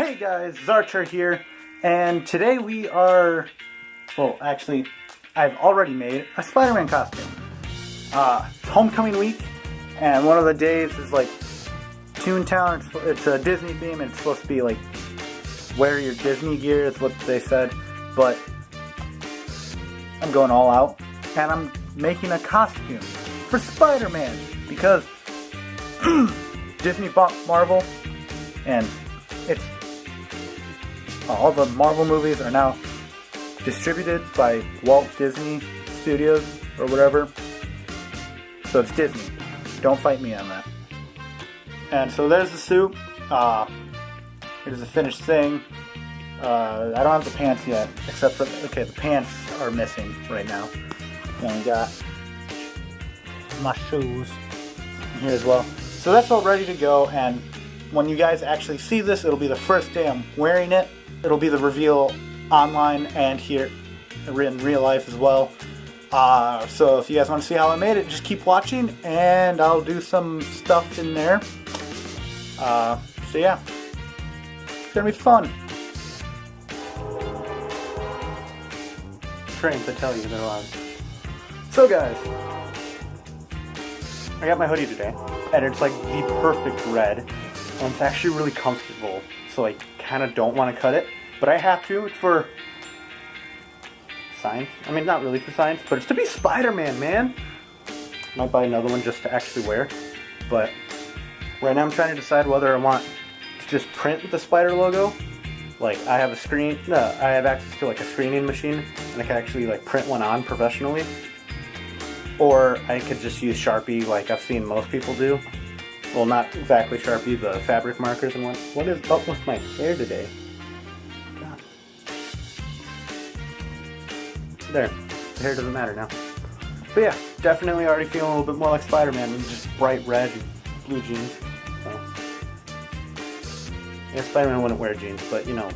Hey guys, Zarcher here, and today we are, well actually, I've already made a Spider-Man costume. It's homecoming week, and one of the days is like Toon-Town. It's a Disney theme, and it's supposed to be like, wear your Disney gear is what they said, but I'm going all out, and I'm making a costume for Spider-Man, because Disney bought Marvel, and it's all the Marvel movies are now distributed by Walt Disney Studios or whatever. So it's Disney. Don't fight me on that. And so there's the suit. Here's the finished thing. I don't have the pants yet, except for, okay, the pants are missing right now. And we got my shoes here as well. So that's all ready to go, and when you guys actually see this, it'll be the first day I'm wearing it. It'll be the reveal online and here in real life as well. So if you guys want to see how I made it, just keep watching, and I'll do some stuff in there. So yeah, it's gonna be fun. Trains, I tell you, they're loud. So guys, I got my hoodie today, and it's like the perfect red, and it's actually really comfortable, so I kind of don't want to cut it, but I have to. It's for science. I mean, not really for science, but it's to be Spider-Man, man. Might buy another one just to actually wear, but right now I'm trying to decide whether I want to just print the spider logo. Like, I have I have access to like a screening machine, and I can actually like print one on professionally. Or I could just use Sharpie like I've seen most people do. Well, not exactly Sharpie, the fabric markers and what is up with my hair today? God. There, the hair doesn't matter now. But yeah, definitely already feeling a little bit more like Spider-Man than just bright red and blue jeans. So. Yeah, Spider-Man wouldn't wear jeans, but you know.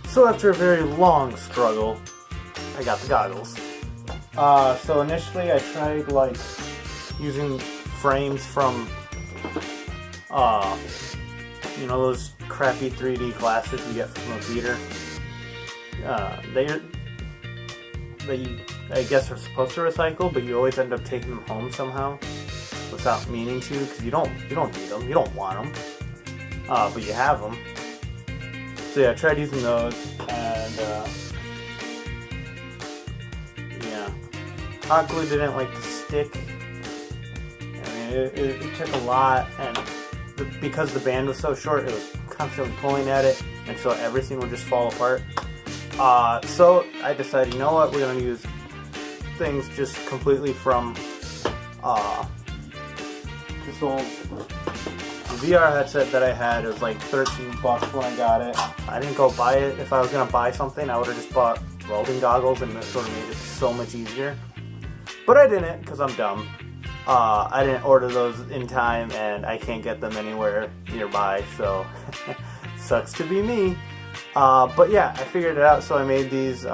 So after a very long struggle, I got the goggles. So initially I tried like using frames from, you know, those crappy 3D glasses you get from a theater. They I guess are supposed to recycle, but you always end up taking them home somehow without meaning to, because you don't need them, you don't want them, but you have them. So yeah, I tried using those, and yeah, hot glue didn't like to stick. I mean, it took a lot, and because the band was so short, it was constantly pulling at it, and so everything would just fall apart. So I decided, you know what, we're gonna use things just completely from this old VR headset that I had. It was like $13 when I got it. I didn't go buy it. If I was gonna buy something, I would have just bought welding goggles, and it sort of made it so much easier. But I didn't, because I'm dumb. I didn't order those in time, and I can't get them anywhere nearby, so sucks to be me. But yeah, I figured it out, so I made these.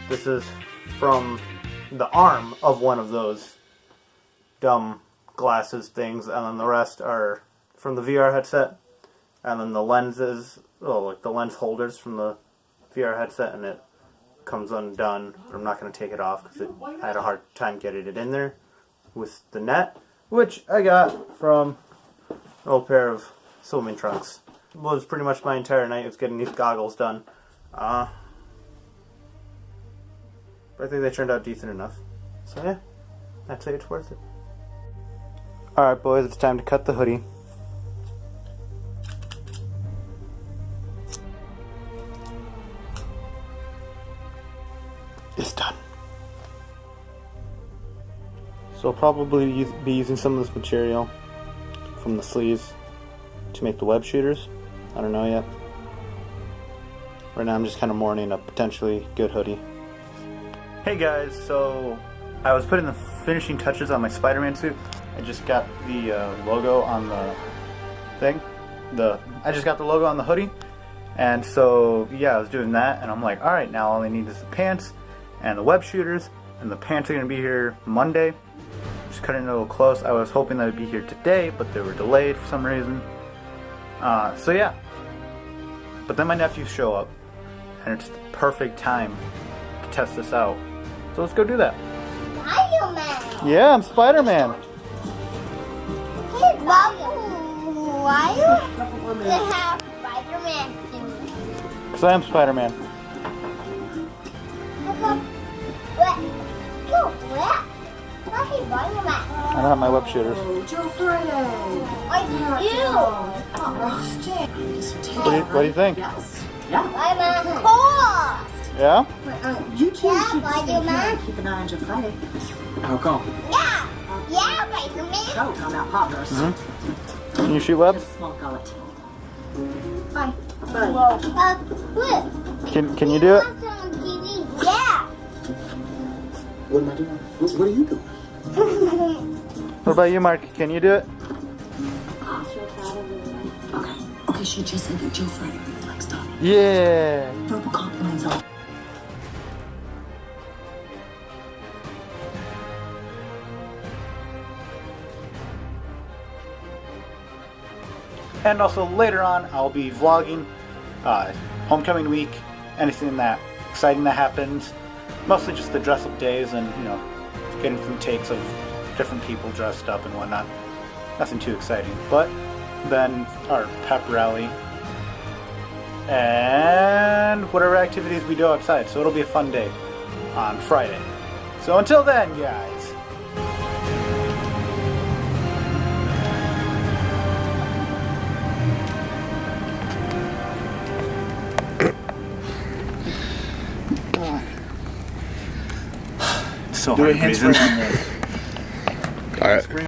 This is from the arm of one of those dumb glasses things, and then the rest are from the VR headset, and then the lenses, like the lens holders from the VR headset, and it comes undone, but I'm not going to take it off because I had a hard time getting it in there with the net, which I got from an old pair of swimming trunks. It was pretty much my entire night was getting these goggles done. But I think they turned out decent enough. So yeah, I'd say it's worth it. Alright boys, it's time to cut the hoodie. It's done. So I'll probably be using some of this material from the sleeves to make the web shooters. I don't know yet. Right now I'm just kind of mourning a potentially good hoodie. Hey guys, so I was putting the finishing touches on my Spider-Man suit. I just got the logo on the thing. I just got the logo on the hoodie, and so yeah, I was doing that, and I'm like, all right, now all I need is the pants and the web shooters, and the pants are gonna be here Monday. Just cutting it a little close. I was hoping that would be here today, but they were delayed for some reason. So yeah. But then my nephews show up, and it's the perfect time to test this out. So let's go do that. Spider-Man. Yeah, I'm Spider-Man. Hey, Bob, why do they have Spider-Man things? Because I am Spider-Man. Why is Spider-Man? I don't have my web shooters. What do you think? Spider-Man, cool. Yeah? You two Yeah, should stay here Spider-Man. and keep an eye on your Friday. How come? Yeah, Spider-Man. Oh, how about poppers? Can you shoot webs? Small gullet. Fine. But Look. Can you do it? On TV. Yeah. What am I doing? What are you doing? What about you, Mark? Can you do it? okay, she just said that Joe Friday really likes Tommy. Yeah. Verbal compliments all. And also later on, I'll be vlogging homecoming week, anything that exciting that happens. Mostly just the dress-up days and, you know, getting some takes of different people dressed up and whatnot. Nothing too exciting. But then our pep rally and whatever activities we do outside. So it'll be a fun day on Friday. So until then, guys. So Do a hard hint breathing. for on this. All right.